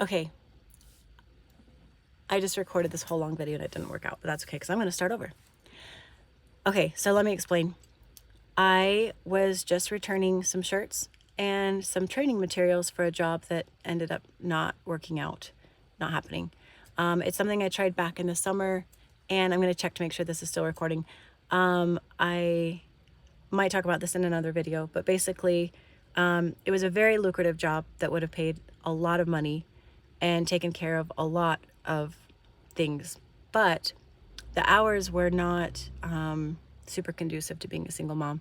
Okay, I just recorded this whole long video and it didn't work out, but that's okay because I'm going to start over. Okay, so let me explain. I was just returning some shirts and some training materials for a job that ended up not working out, not happening. It's something I tried back in the summer, and I'm going to check to make sure this is still recording. I might talk about this in another video, but basically, it was a very lucrative job that would have paid a lot of money and taken care of a lot of things, but the hours were not super conducive to being a single mom,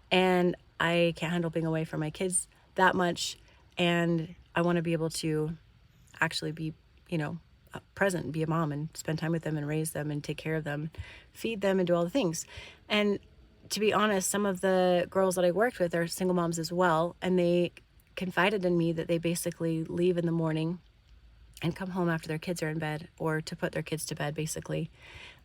and I can't handle being away from my kids that much, and I want to be able to actually be, present and be a mom and spend time with them and raise them and take care of them, feed them and do all the things. And to be honest, some of the girls that I worked with are single moms as well, and they confided in me that they basically leave in the morning and come home after their kids are in bed, or to put their kids to bed basically,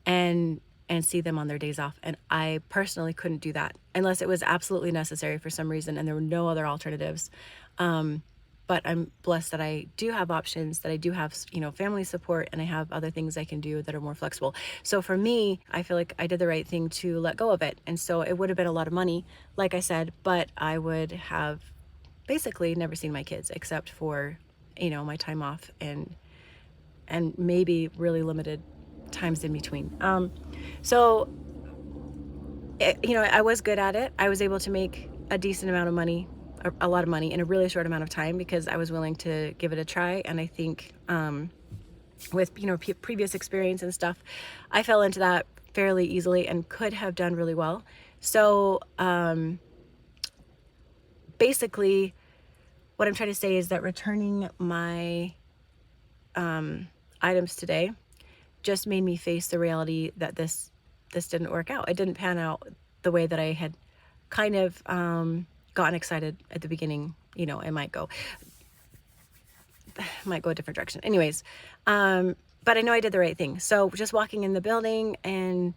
and see them on their days off. And I personally couldn't do that unless it was absolutely necessary for some reason and there were no other alternatives. But I'm blessed that I do have options, that I do have, family support, and I have other things I can do that are more flexible. So for me, I feel like I did the right thing to let go of it. And so it would have been a lot of money, like I said, but I would have basically never seen my kids except for, my time off and maybe really limited times in between. I was good at it. I was able to make a decent amount of money, a lot of money in a really short amount of time because I was willing to give it a try. And I think with, previous experience and stuff, I fell into that fairly easily and could have done really well. So basically, what I'm trying to say is that returning my items today just made me face the reality that this didn't work out. It didn't pan out the way that I had kind of gotten excited at the beginning. It might go a different direction. Anyways, but I know I did the right thing. So just walking in the building, and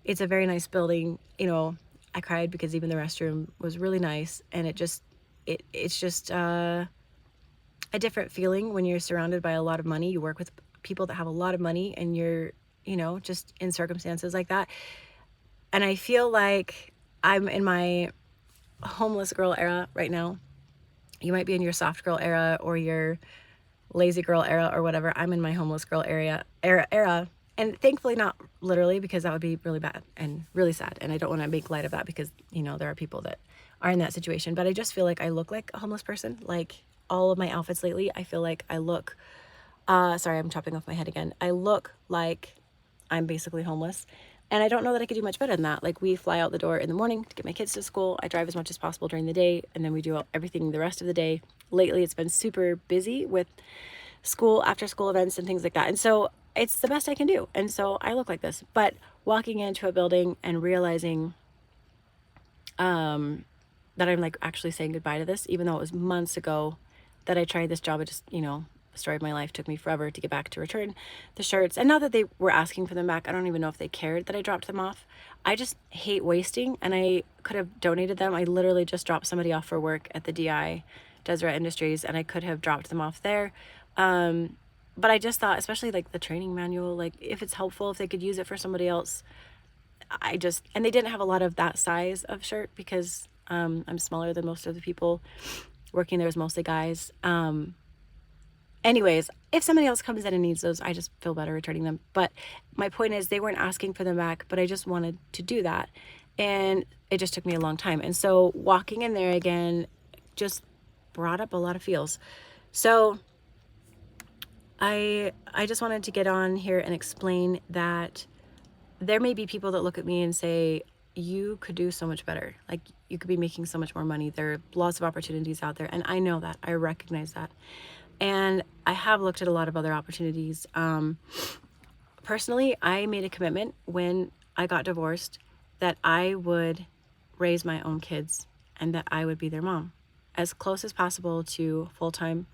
it's a very nice building. I cried because even the restroom was really nice, and it's just a different feeling when you're surrounded by a lot of money. You work with people that have a lot of money, and you're, just in circumstances like that. And I feel like I'm in my homeless girl era right now. You might be in your soft girl era or your lazy girl era or whatever. I'm in my homeless girl era. And thankfully not literally, because that would be really bad and really sad. And I don't want to make light of that because, there are people that are in that situation. But I just feel like I look like a homeless person. Like all of my outfits lately, I feel like I look, sorry, I'm chopping off my head again. I look like I'm basically homeless. And I don't know that I could do much better than that. Like, we fly out the door in the morning to get my kids to school. I drive as much as possible during the day, and then we do everything the rest of the day. Lately, it's been super busy with school, after school events and things like that. And so it's the best I can do. And so I look like this. But walking into a building and realizing that I'm like actually saying goodbye to this, even though it was months ago that I tried this job, it just, the story of my life took me forever to get back to return the shirts. And not that they were asking for them back. I don't even know if they cared that I dropped them off. I just hate wasting, and I could have donated them. I literally just dropped somebody off for work at the DI, Deseret Industries, and I could have dropped them off there. But I just thought, especially like the training manual, like if it's helpful, if they could use it for somebody else, and they didn't have a lot of that size of shirt because I'm smaller than most of the people working there, is mostly guys. Anyways, if somebody else comes in and needs those, I just feel better returning them. But my point is, they weren't asking for them back, but I just wanted to do that. And it just took me a long time. And so walking in there again just brought up a lot of feels. So I just wanted to get on here and explain that there may be people that look at me and say, you could do so much better. Like, you could be making so much more money. There are lots of opportunities out there. And I know that. I recognize that. And I have looked at a lot of other opportunities. Personally, I made a commitment when I got divorced that I would raise my own kids and that I would be their mom as close as possible to full-time.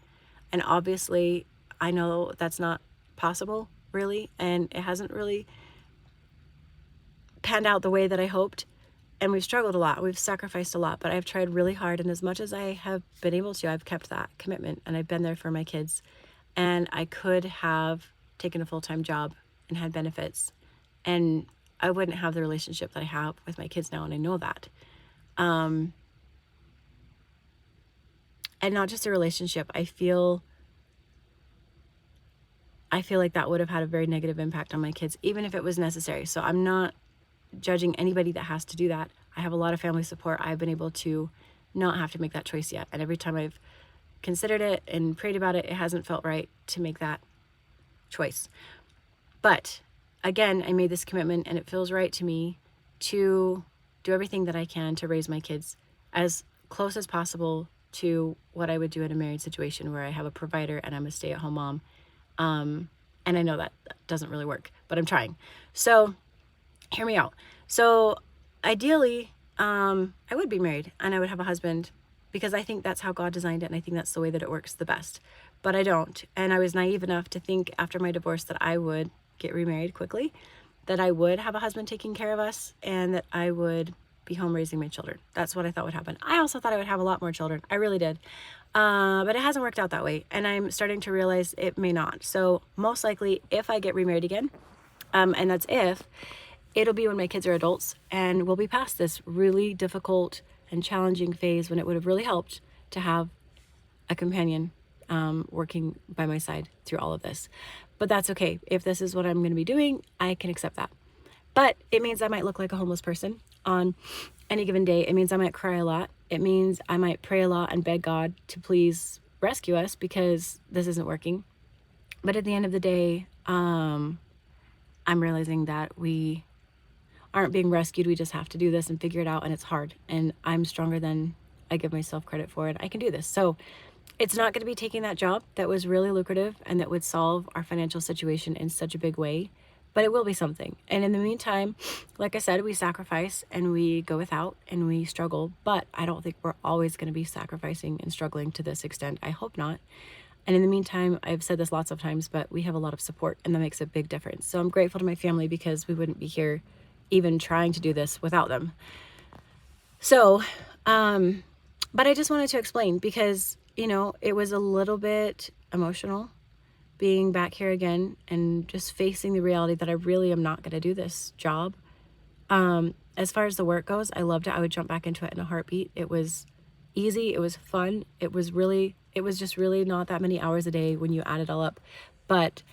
And obviously, I know that's not possible, really, and it hasn't really panned out the way that I hoped. And we've struggled a lot. We've sacrificed a lot, but I've tried really hard. And as much as I have been able to, I've kept that commitment, and I've been there for my kids. and I could have taken a full-time job and had benefits, and I wouldn't have the relationship that I have with my kids now, and I know that. And not just a relationship, I feel like that would have had a very negative impact on my kids, even if it was necessary. So I'm not judging anybody that has to do that. I have a lot of family support. I've been able to not have to make that choice yet. And every time I've considered it and prayed about it, it hasn't felt right to make that choice. But again, I made this commitment, and it feels right to me to do everything that I can to raise my kids as close as possible to what I would do in a married situation where I have a provider and I'm a stay-at-home mom. And I know that doesn't really work, but I'm trying. So hear me out. So ideally, I would be married and I would have a husband, because I think that's how God designed it, and I think that's the way that it works the best. But I don't. And I was naive enough to think after my divorce that I would get remarried quickly, that I would have a husband taking care of us, and that I would be home raising my children. That's what I thought would happen. I also thought I would have a lot more children. I really did. But it hasn't worked out that way, and I'm starting to realize it may not. So most likely, if I get remarried again, and that's if, it'll be when my kids are adults, and we'll be past this really difficult and challenging phase when it would have really helped to have a companion working by my side through all of this. But that's okay. If this is what I'm going to be doing, I can accept that. But it means I might look like a homeless person on any given day. It means I might cry a lot. It means I might pray a lot and beg God to please rescue us because this isn't working. But at the end of the day, I'm realizing that we aren't being rescued. We just have to do this and figure it out, and it's hard. And I'm stronger than I give myself credit for, and I can do this. So it's not going to be taking that job that was really lucrative and that would solve our financial situation in such a big way, but it will be something. And in the meantime, like I said, we sacrifice and we go without and we struggle, but I don't think we're always going to be sacrificing and struggling to this extent. I hope not. And in the meantime, I've said this lots of times, but we have a lot of support, and that makes a big difference. So I'm grateful to my family, because we wouldn't be here even trying to do this without them. So, but I just wanted to explain, because, you know, it was a little bit emotional being back here again and just facing the reality that I really am not going to do this job. As far as the work goes, I loved it. I would jump back into it in a heartbeat. It was easy. It was fun. It was just really not that many hours a day when you add it all up. But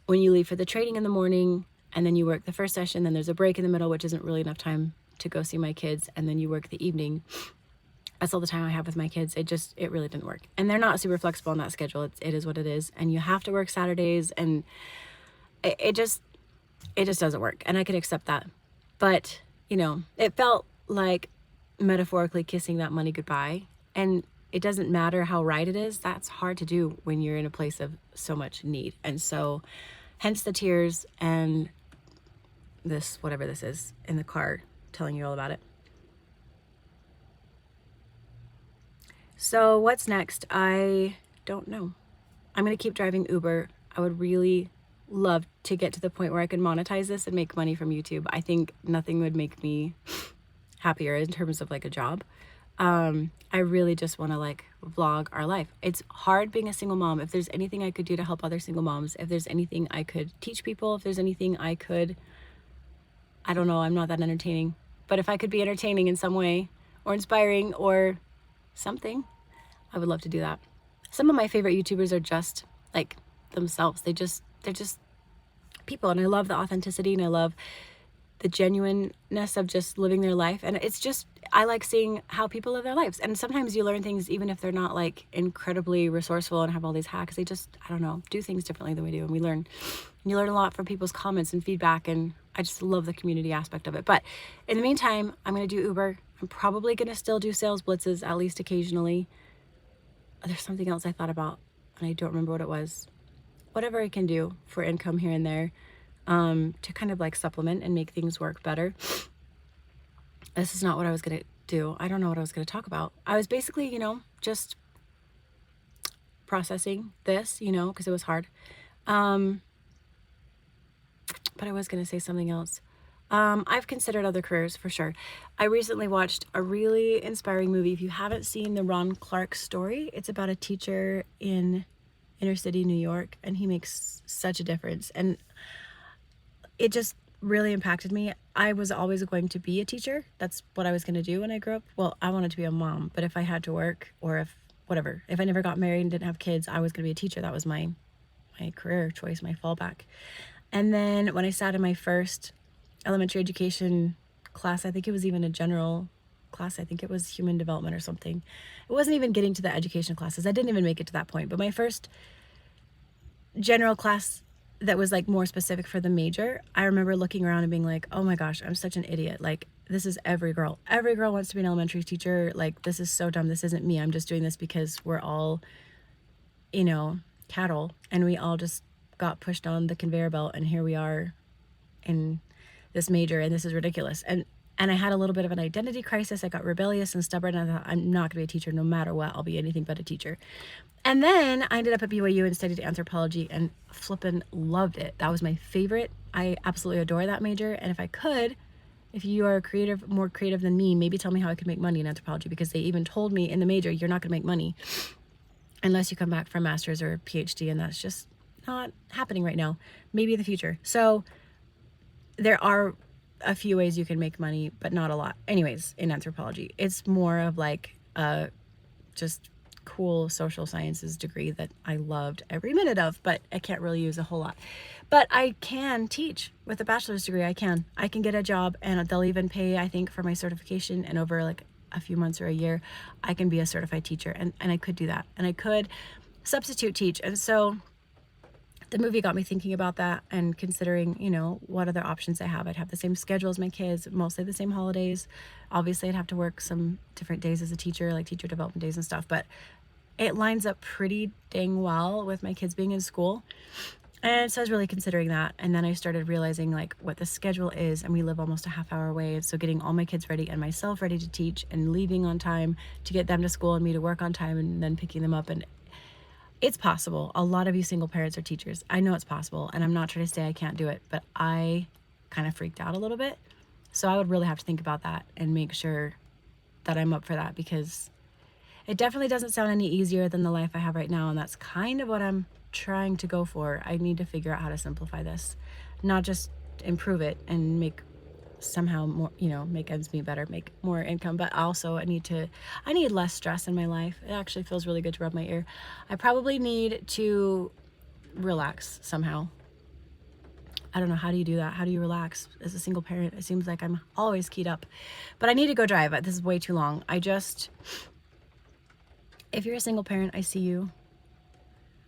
when you leave for the training in the morning, and then you work the first session, then there's a break in the middle, which isn't really enough time to go see my kids, and then you work the evening. That's all the time I have with my kids. It really didn't work. And they're not super flexible on that schedule. It is what it is. And you have to work Saturdays, and it just doesn't work. And I can accept that. But, you know, it felt like metaphorically kissing that money goodbye. And it doesn't matter how right it is. That's hard to do when you're in a place of so much need. And so hence the tears and this, whatever this is, in the car telling you all about it. So what's next? I don't know. I'm going to keep driving Uber. I would really love to get to the point where I can monetize this and make money from YouTube. I think nothing would make me happier in terms of like a job. I really just want to like vlog our life. It's hard being a single mom. If there's anything I could do to help other single moms, if there's anything I could teach people, if there's anything I could, I don't know, I'm not that entertaining, but if I could be entertaining in some way or inspiring or something, I would love to do that. Some of my favorite YouTubers are just like themselves. They're just people, and I love the authenticity, and I love the genuineness of just living their life. And it's just, I like seeing how people live their lives. And sometimes you learn things even if they're not like incredibly resourceful and have all these hacks. They just, I don't know, do things differently than we do. And we learn, and you learn a lot from people's comments and feedback. And I just love the community aspect of it. But in the meantime, I'm going to do Uber. I'm probably going to still do sales blitzes, at least occasionally. There's something else I thought about, and I don't remember what it was. Whatever I can do for income here and there, to kind of like supplement and make things work better. This is not what I was going to do. I don't know what I was going to talk about. I was basically, you know, just processing this, you know, because it was hard. But I was going to say something else. I've considered other careers for sure. I recently watched a really inspiring movie. If you haven't seen the Ron Clark story, it's about a teacher in inner city New York, and he makes such a difference. And it just really impacted me. I was always going to be a teacher. That's what I was going to do when I grew up. Well, I wanted to be a mom, but if I had to work, or if whatever, if I never got married and didn't have kids, I was going to be a teacher. That was my career choice, my fallback. And then when I sat in my first elementary education class, I think it was even a general class, I think it was human development or something. It wasn't even getting to the education classes. I didn't even make it to that point. But my first general class that was like more specific for the major, I remember looking around and being like, oh my gosh, I'm such an idiot. Like, this is every girl. Every girl wants to be an elementary teacher. Like, this is so dumb. This isn't me. I'm just doing this because we're all, you know, cattle, and we all just got pushed on the conveyor belt, and here we are in this major, and this is ridiculous. And I had a little bit of an identity crisis. I got rebellious and stubborn, and I thought, I'm not gonna be a teacher no matter what. I'll be anything but a teacher. And then I ended up at BYU and studied anthropology, and flippin' loved it. That was my favorite. I absolutely adore that major. And if I could, if you are creative, more creative than me, maybe tell me how I could make money in anthropology, because they even told me in the major, you're not gonna make money unless you come back from master's or PhD, and that's just not happening right now. Maybe in the future. So there are a few ways you can make money, but not a lot. Anyways, in anthropology, it's more of like a just cool social sciences degree that I loved every minute of, but I can't really use a whole lot. But I can teach with a bachelor's degree. I can get a job, and they'll even pay, I think, for my certification, and over like a few months or a year, I can be a certified teacher, and I could do that, and I could substitute teach. And so the movie got me thinking about that and considering, you know, what other options I have. I'd have the same schedule as my kids, mostly the same holidays. Obviously, I'd have to work some different days as a teacher, like teacher development days and stuff, but it lines up pretty dang well with my kids being in school. And so I was really considering that. And then I started realizing like what the schedule is, and we live almost a half hour away. And so getting all my kids ready and myself ready to teach, and leaving on time to get them to school and me to work on time, and then picking them up. And it's possible. A lot of you single parents are teachers. I know it's possible, and I'm not trying to say I can't do it, but I kind of freaked out a little bit. So I would really have to think about that and make sure that I'm up for that, because it definitely doesn't sound any easier than the life I have right now, and that's kind of what I'm trying to go for. I need to figure out how to simplify this, not just improve it and make somehow more, you know, make ends meet better, make more income, but also I need less stress in my life. It actually feels really good to rub my ear. I probably need to relax somehow. I don't know, how do you do that? How do you relax as a single parent? It seems like I'm always keyed up, but I need to go drive. This is way too long. If you're a single parent, I see you,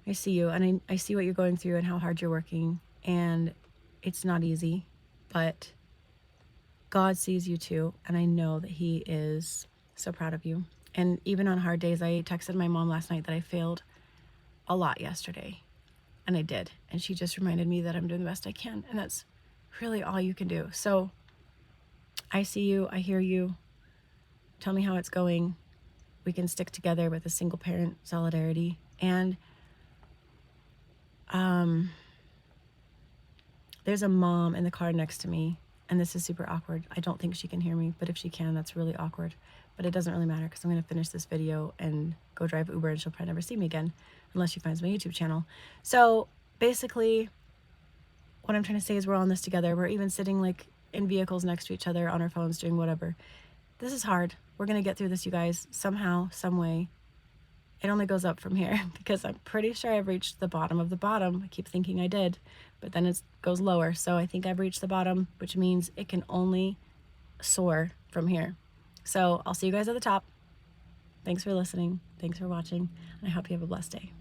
and I see what you're going through and how hard you're working, and it's not easy, but God sees you too, and I know that He is so proud of you. And even on hard days, I texted my mom last night that I failed a lot yesterday, and I did. And she just reminded me that I'm doing the best I can, and that's really all you can do. So I see you, I hear you. Tell me how it's going. We can stick together with a single parent solidarity. And there's a mom in the car next to me, and this is super awkward. I don't think she can hear me, but if she can, that's really awkward. But it doesn't really matter, because I'm going to finish this video and go drive Uber, and she'll probably never see me again unless she finds my YouTube channel. So basically, what I'm trying to say is we're all in this together. We're even sitting like in vehicles next to each other on our phones doing whatever. This is hard. We're going to get through this, you guys, somehow, some way. It only goes up from here, because I'm pretty sure I've reached the bottom of the bottom. I keep thinking I did, but then it goes lower. So I think I've reached the bottom, which means it can only soar from here. So I'll see you guys at the top. Thanks for listening. Thanks for watching. And I hope you have a blessed day.